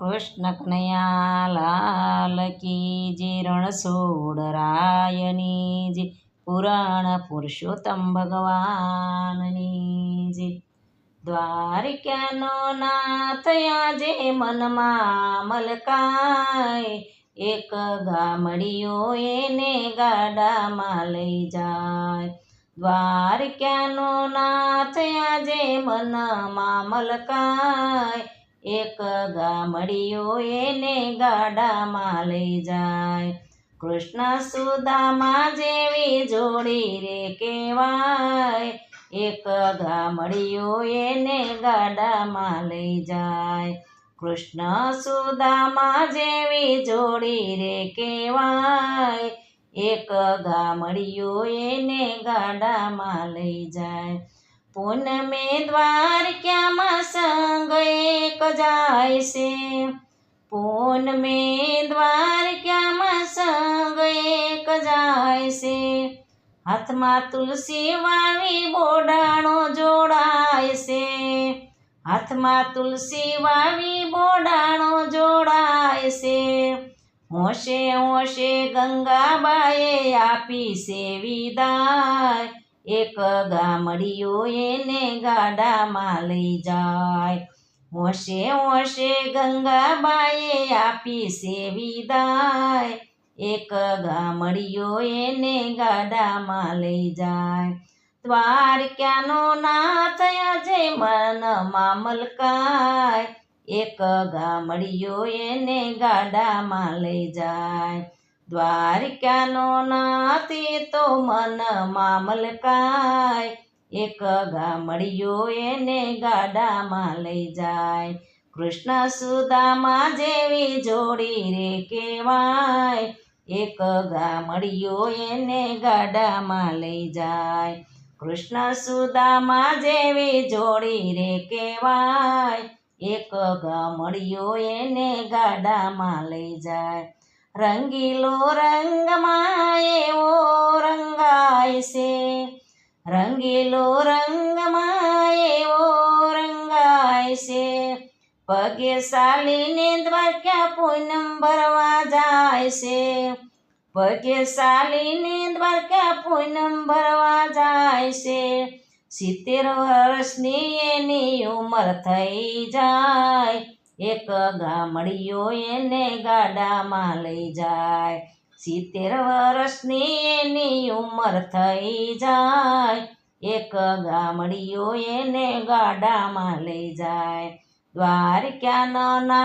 કૃષ્ણ કનૈયા લાલ કી જે રણછોડરાયની જે પુરાણ પુરુષોત્તમ ભગવાનની જે દ્વારિકાનો નાથ આજે મનમાં મલકાય એક ગામડિયો એને ગાડામાં લઈ જાય દ્વારિકાનો નાથ આજે મનમાં મલકાય એક ગામડિયો એને ગાડામાં લઈ જાય કૃષ્ણ સુદામા જેવી જોડી રે કહેવાય એક ગામડિયો એને ગાડામાં લઈ જાય કૃષ્ણ સુદામા જેવી જોડી રે કહેવાય એક ગામડિયો એને ગાડામાં લઈ જાય પૂનમે દ્વારકામાં સંગ એક જાય છે પૂનમે દ્વારકામાં સંગ એક જાય છે હાથમાં તુલસી વાવી બોડાણો જોડાય છે હાથમાં તુલસી વાવી બોડાણો જોડાય છે હોશે હોશે ગંગાબાએ આપી છે વિદાય એક ગામડિયો એને ગાડામાં લઈ જાય હોશે હોશે ગંગાબાએ આપી છે વિદાય એક ગામડિયો એને ગાડામાં લઈ જાય દ્વારકાનો નાથ આજે મનમાં મલકાય એક ગામડિયો એને ગાડામાં લઈ જાય દ્વારિકાનો નાથ તો મનમાં મલકાય એક ગામડિયો એને ગાડામાં લઈ જાય કૃષ્ણ સુદામા જેવી જોડી રે કહેવાય એક ગામડિયો એને ગાડામાં લઈ જાય કૃષ્ણ સુદામા જેવી જોડી રે કહેવાય એક ગામડિયો એને ગાડામાં લઈ જાય રંગીલો રંગમાં એવો રંગાય છે રંગીલો રંગમાં એવો રંગાય છે પગે ચાલીને દ્વારકા પૂનમ ભરવા જાય છે પગે ચાલીને દ્વારકા પૂનમ ભરવા જાય છે 70 વર્ષની એની ઉંમર થઈ જાય એક ગામડિયો એને ગાડામાં લઈ જાય 70 વર્ષની એની ઉંમર થઈ જાય એક ગામડિયો એને ગાડામાં લઈ જાય દ્વારકાનો નાથ